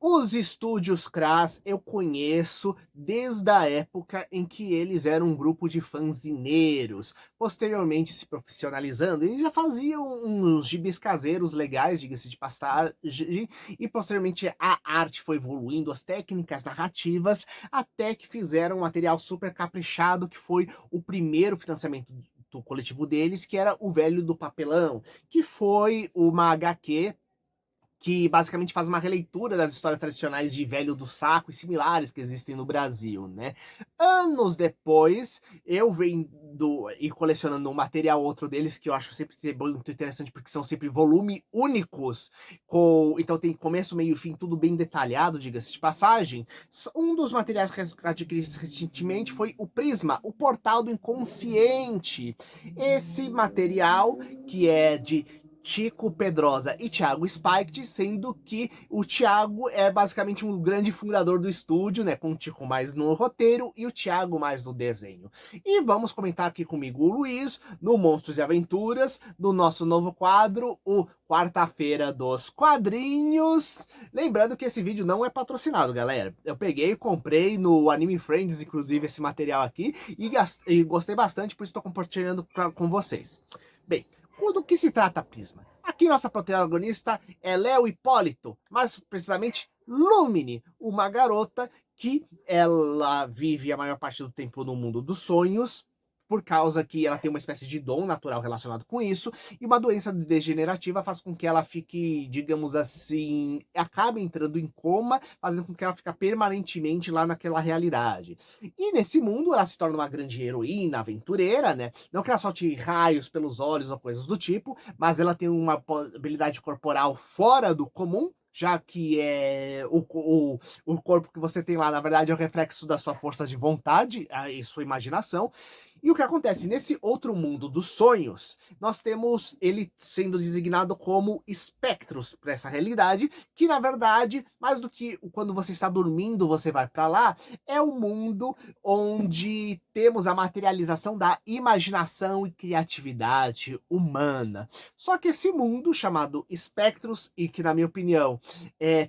Os estúdios Cras eu conheço desde a época em que eles eram um grupo de fanzineiros, posteriormente se profissionalizando, eles já faziam uns gibis caseiros legais, diga-se de passagem, e posteriormente a arte foi evoluindo, as técnicas narrativas, até que fizeram um material super caprichado, que foi o primeiro financiamento do coletivo deles, que era o Velho do Papelão, que foi uma HQ que basicamente faz uma releitura das histórias tradicionais de Velho do Saco e similares que existem no Brasil, né. Anos depois, eu vendo e colecionando um material ou outro deles, que eu acho sempre muito interessante, porque são sempre volume únicos, então tem começo, meio e fim, tudo bem detalhado, diga-se de passagem. Um dos materiais que adquiri recentemente foi o Prisma, o Portal do Inconsciente. Esse material, que é de Tico Pedrosa e Thiago Spiked, sendo que o Thiago é basicamente um grande fundador do estúdio, né, com o Tico mais no roteiro e o Thiago mais no desenho. E vamos comentar aqui comigo o Luiz, no Monstros e Aventuras, no nosso novo quadro, o Quarta-feira dos Quadrinhos. Lembrando que esse vídeo não é patrocinado, galera. Eu peguei e comprei no Anime Friends, inclusive, esse material aqui, e gostei bastante, por isso estou compartilhando com vocês. Bem, do que se trata Prisma? Aqui nossa protagonista é Léo Hipólito, mas precisamente Lumine, uma garota que ela vive a maior parte do tempo no mundo dos sonhos, por causa que ela tem uma espécie de dom natural relacionado com isso, e uma doença degenerativa faz com que ela fique, digamos assim, acabe entrando em coma, fazendo com que ela fique permanentemente lá naquela realidade. E nesse mundo ela se torna uma grande heroína, aventureira, né? Não que ela solte raios pelos olhos ou coisas do tipo, mas ela tem uma habilidade corporal fora do comum, já que é o corpo que você tem lá, na verdade, é o reflexo da sua força de vontade e sua imaginação. E o que acontece? Nesse outro mundo dos sonhos, nós temos ele sendo designado como espectros para essa realidade, que na verdade, mais do que quando você está dormindo, você vai para lá, é um mundo onde temos a materialização da imaginação e criatividade humana. Só que esse mundo chamado espectros, e que na minha opinião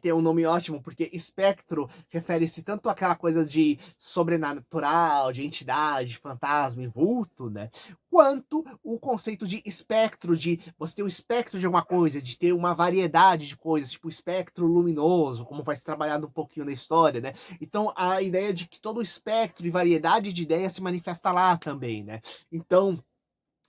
tem um nome ótimo, porque espectro refere-se tanto àquela coisa de sobrenatural, de entidade, fantasma e vulto, né? Quanto o conceito de espectro, de você ter o espectro de alguma coisa, de ter uma variedade de coisas, tipo espectro luminoso, como vai ser trabalhado um pouquinho na história, né? Então a ideia de que todo o espectro e variedade de ideias se manifesta lá também, né? Então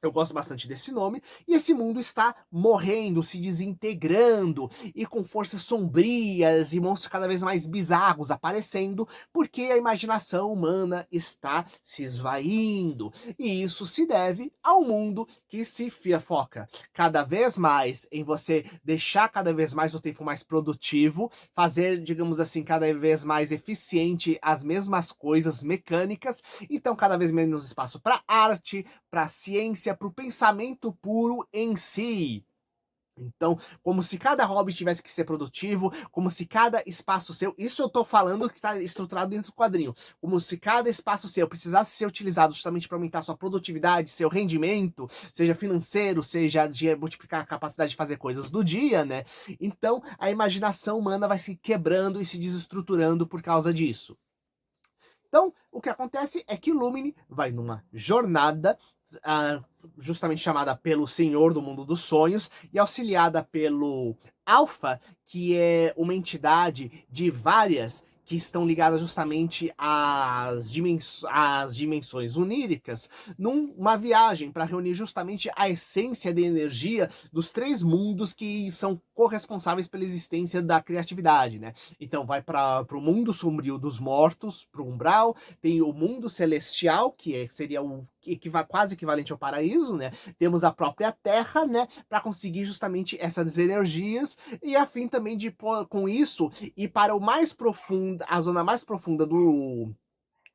eu gosto bastante desse nome, e esse mundo está morrendo, se desintegrando, e com forças sombrias e monstros cada vez mais bizarros aparecendo, porque a imaginação humana está se esvaindo. E isso se deve ao mundo que se foca cada vez mais em você deixar cada vez mais o tempo mais produtivo, fazer, digamos assim, cada vez mais eficiente as mesmas coisas mecânicas, então cada vez menos espaço para arte, para a ciência, para o pensamento puro em si. Então, como se cada hobby tivesse que ser produtivo, como se cada espaço seu, isso eu tô falando que está estruturado dentro do quadrinho, como se cada espaço seu precisasse ser utilizado justamente para aumentar sua produtividade, seu rendimento, seja financeiro, seja de multiplicar a capacidade de fazer coisas do dia, né? Então, a imaginação humana vai se quebrando e se desestruturando por causa disso. Então, o que acontece é que Lumine vai numa jornada, ah, justamente chamada pelo Senhor do Mundo dos Sonhos, e auxiliada pelo Alpha, que é uma entidade de várias que estão ligadas justamente às dimensões oníricas, numa viagem para reunir justamente a essência de energia dos três mundos que são corresponsáveis pela existência da criatividade, né? Então vai para o mundo sombrio dos mortos, para o umbral, tem o mundo celestial, seria o quase equivalente ao paraíso, né? Temos a própria Terra, né? Para conseguir justamente essas energias, e a fim também de, com isso, ir para o mais profundo, a zona mais profunda do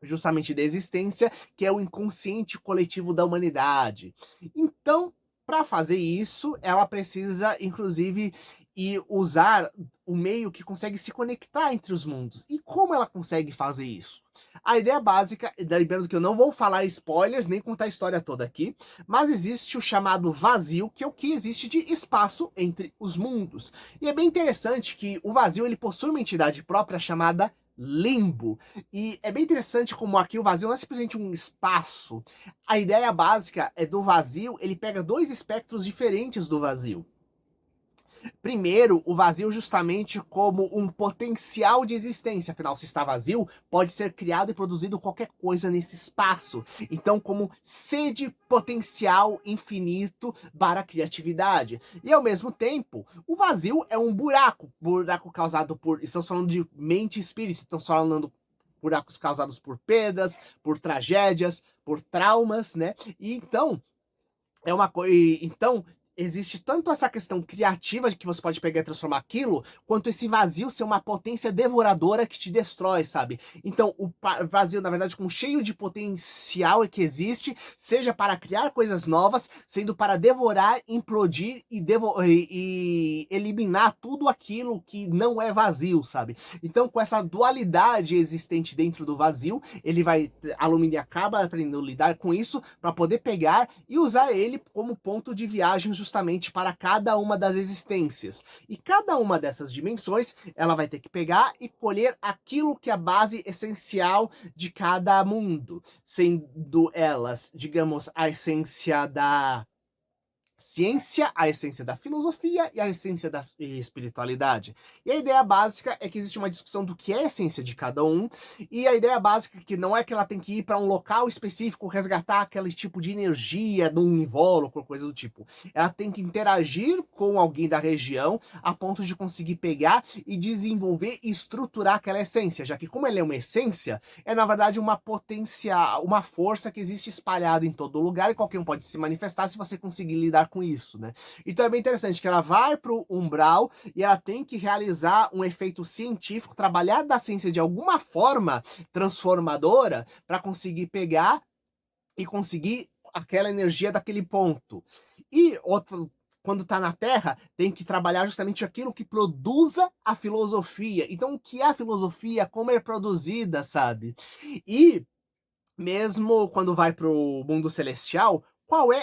justamente da existência, que é o inconsciente coletivo da humanidade. Então, para fazer isso, ela precisa, inclusive, e usar o meio que consegue se conectar entre os mundos. E como ela consegue fazer isso? A ideia básica, lembrando que eu não vou falar spoilers, nem contar a história toda aqui, mas existe o chamado vazio, que é o que existe de espaço entre os mundos. E é bem interessante que o vazio ele possui uma entidade própria chamada limbo. E é bem interessante como aqui o vazio não é simplesmente um espaço. A ideia básica é do vazio, ele pega dois espectros diferentes do vazio. Primeiro, o vazio justamente como um potencial de existência, afinal, se está vazio, pode ser criado e produzido qualquer coisa nesse espaço. Então, como sede potencial infinito para a criatividade. E ao mesmo tempo, o vazio é um buraco causado por, estamos falando de mente e espírito, estamos falando buracos causados por perdas, por tragédias, por traumas, né? E então, é uma coisa. Então, existe tanto essa questão criativa de que você pode pegar e transformar aquilo, quanto esse vazio ser uma potência devoradora que te destrói, sabe? Então, o vazio, na verdade, com cheio de potencial que existe, seja para criar coisas novas, sendo para devorar, implodir e eliminar tudo aquilo que não é vazio, sabe? Então, com essa dualidade existente dentro do vazio, ele vai. A Lumine acaba aprendendo a lidar com isso para poder pegar e usar ele como ponto de viagem justamente para cada uma das existências. E cada uma dessas dimensões, ela vai ter que pegar e colher aquilo que é a base essencial de cada mundo, sendo elas, digamos, a essência da ciência, a essência da filosofia e a essência da espiritualidade. E a ideia básica é que existe uma discussão do que é a essência de cada um, e a ideia básica é que não é que ela tem que ir para um local específico resgatar aquele tipo de energia de um invólucro, coisa do tipo. Ela tem que interagir com alguém da região a ponto de conseguir pegar e desenvolver e estruturar aquela essência, já que como ela é uma essência, é na verdade uma potencial, uma força que existe espalhada em todo lugar e qualquer um pode se manifestar se você conseguir lidar com isso, né? Então é bem interessante que ela vai para o umbral e ela tem que realizar um efeito científico, trabalhar da ciência de alguma forma transformadora para conseguir pegar e conseguir aquela energia daquele ponto. E outro, quando está na Terra, tem que trabalhar justamente aquilo que produza a filosofia. Então, o que é a filosofia, como é produzida, sabe? E mesmo quando vai para o mundo celestial,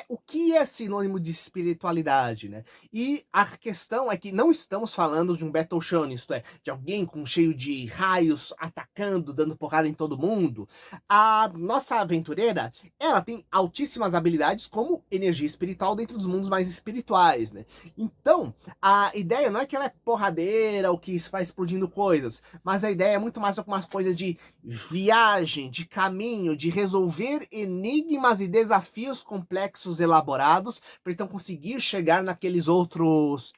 o que é sinônimo de espiritualidade, né? E a questão é que não estamos falando de um Battle Shonen, isto é, de alguém com cheio de raios atacando, dando porrada em todo mundo. A nossa aventureira, ela tem altíssimas habilidades como energia espiritual dentro dos mundos mais espirituais, né? Então, a ideia não é que ela é porradeira ou que isso vai explodindo coisas, mas a ideia é muito mais algumas coisas de viagem, de caminho, de resolver enigmas e desafios complexos elaborados para então conseguir chegar naqueles outros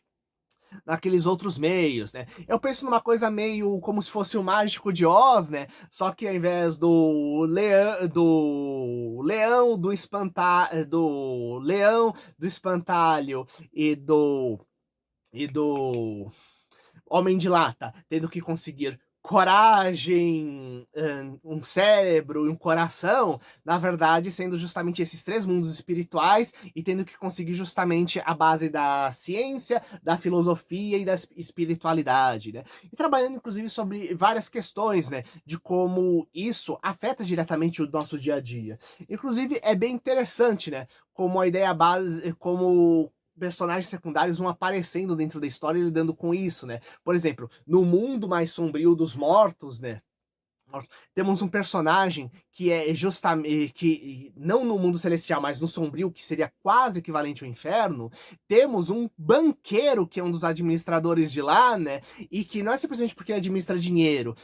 meios, né? Eu penso numa coisa meio como se fosse o Mágico de Oz, né? Só que ao invés do leão do espantalho e do Homem de Lata, tendo que conseguir coragem, um cérebro e um coração, na verdade, sendo justamente esses três mundos espirituais e tendo que conseguir justamente a base da ciência, da filosofia e da espiritualidade, né? E trabalhando, inclusive, sobre várias questões, né? De como isso afeta diretamente o nosso dia a dia. Inclusive, é bem interessante, né? Como a ideia base, como personagens secundários vão aparecendo dentro da história e lidando com isso, né? Por exemplo, no mundo mais sombrio dos mortos, né? Temos um personagem que é justamente que não no mundo celestial, mas no sombrio, que seria quase equivalente ao inferno. Temos um banqueiro que é um dos administradores de lá, né? E que não é simplesmente porque ele administra dinheiro.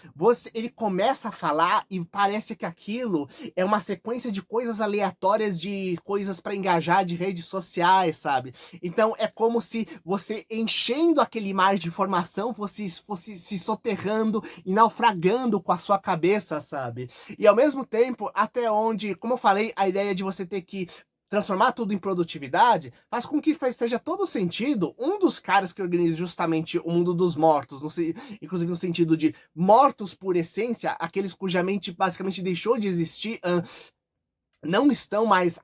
Ele começa a falar e parece que aquilo é uma sequência de coisas aleatórias, de coisas para engajar de redes sociais, sabe? Então é como se você enchendo aquele mar de informação fosse se soterrando e naufragando com a sua cabeça, sabe? E ao mesmo tempo, até onde, como eu falei, a ideia de você ter que transformar tudo em produtividade faz com que seja todo sentido um dos caras que organiza justamente o mundo dos mortos, inclusive no sentido de mortos por essência, aqueles cuja mente basicamente deixou de existir não estão mais,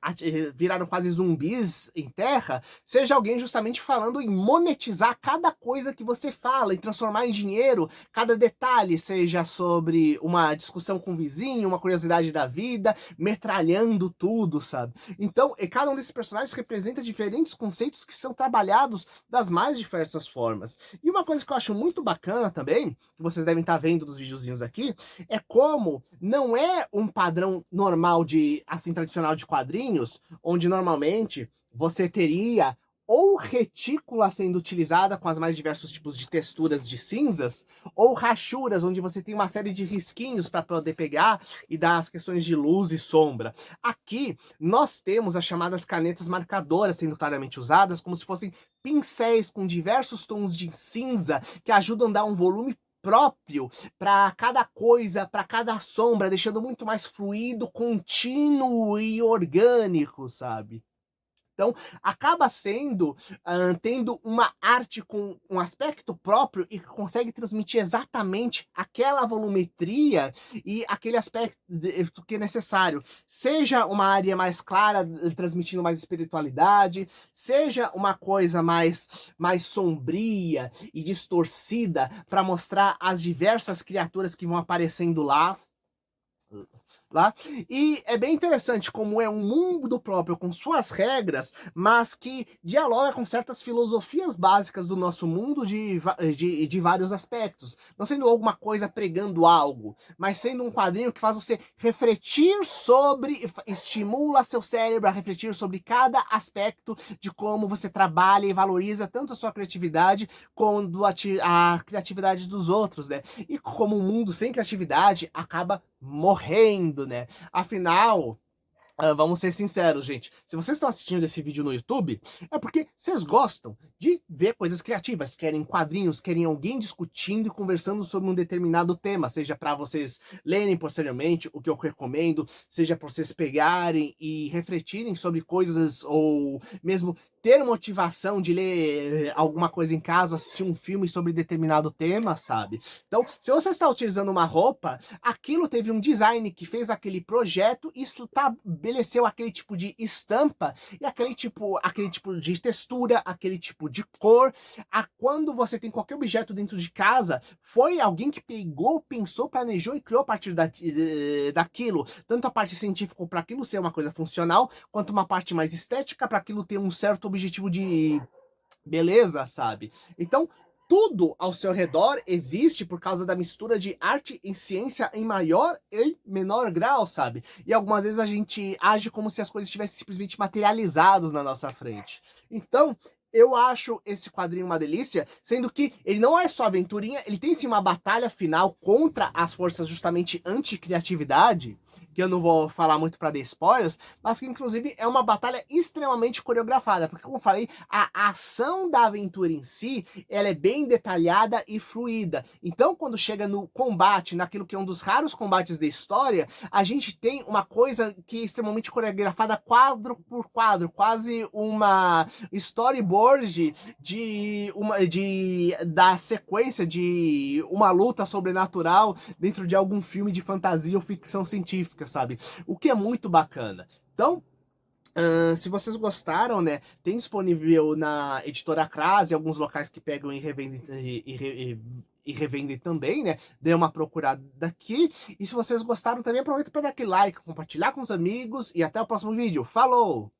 viraram quase zumbis em terra, seja alguém justamente falando em monetizar cada coisa que você fala, e transformar em dinheiro cada detalhe, seja sobre uma discussão com o vizinho, uma curiosidade da vida, metralhando tudo, sabe? Então, e cada um desses personagens representa diferentes conceitos que são trabalhados das mais diversas formas. E uma coisa que eu acho muito bacana também, que vocês devem estar vendo nos videozinhos aqui, é como não é um padrão normal de, assim, tradicional de quadrinhos, onde normalmente você teria ou retícula sendo utilizada com as mais diversos tipos de texturas de cinzas, ou rachuras, onde você tem uma série de risquinhos para poder pegar e dar as questões de luz e sombra. Aqui, nós temos as chamadas canetas marcadoras sendo claramente usadas, como se fossem pincéis com diversos tons de cinza, que ajudam a dar um volume próprio para cada coisa, para cada sombra, deixando muito mais fluido, contínuo e orgânico, sabe? Então, acaba sendo, tendo uma arte com um aspecto próprio e que consegue transmitir exatamente aquela volumetria e aquele aspecto que é necessário. Seja uma área mais clara, transmitindo mais espiritualidade, seja uma coisa mais sombria e distorcida para mostrar as diversas criaturas que vão aparecendo lá. E é bem interessante como é um mundo próprio com suas regras, mas que dialoga com certas filosofias básicas do nosso mundo de vários aspectos. Não sendo alguma coisa pregando algo, mas sendo um quadrinho que faz você refletir sobre, estimula seu cérebro a refletir sobre cada aspecto de como você trabalha e valoriza tanto a sua criatividade quanto a criatividade dos outros, né? E como um mundo sem criatividade acaba morrendo, né? Afinal, vamos ser sinceros, gente. Se vocês estão assistindo esse vídeo no YouTube, é porque vocês gostam de ver coisas criativas, querem quadrinhos, querem alguém discutindo e conversando sobre um determinado tema, seja para vocês lerem posteriormente, o que eu recomendo, seja para vocês pegarem e refletirem sobre coisas, ou mesmo ter motivação de ler alguma coisa em casa, assistir um filme sobre determinado tema, sabe? Então, se você está utilizando uma roupa, aquilo teve um design que fez aquele projeto e estabeleceu aquele tipo de estampa e aquele tipo de textura, aquele tipo de cor. Quando você tem qualquer objeto dentro de casa, foi alguém que pegou, pensou, planejou e criou a partir daquilo. Tanto a parte científica para aquilo ser uma coisa funcional, quanto uma parte mais estética para aquilo ter um certo objetivo de beleza, sabe? Então, tudo ao seu redor existe por causa da mistura de arte e ciência em maior e menor grau, sabe? E algumas vezes a gente age como se as coisas estivessem simplesmente materializadas na nossa frente. Então, eu acho esse quadrinho uma delícia, sendo que ele não é só aventurinha, ele tem sim uma batalha final contra as forças justamente anti-criatividade, que eu não vou falar muito para dar spoilers, mas que inclusive é uma batalha extremamente coreografada, porque como eu falei, a ação da aventura em si, ela é bem detalhada e fluida. Então quando chega no combate, naquilo que é um dos raros combates da história, a gente tem uma coisa que é extremamente coreografada quadro por quadro, quase uma storyboard da sequência de uma luta sobrenatural dentro de algum filme de fantasia ou ficção científica, sabe? O que é muito bacana. Então, se vocês gostaram, né, tem disponível na editora Crase, alguns locais que pegam e revendem, e revendem também, né? Dê uma procurada daqui. E se vocês gostaram também, aproveita para dar aquele like, compartilhar com os amigos e até o próximo vídeo. Falou!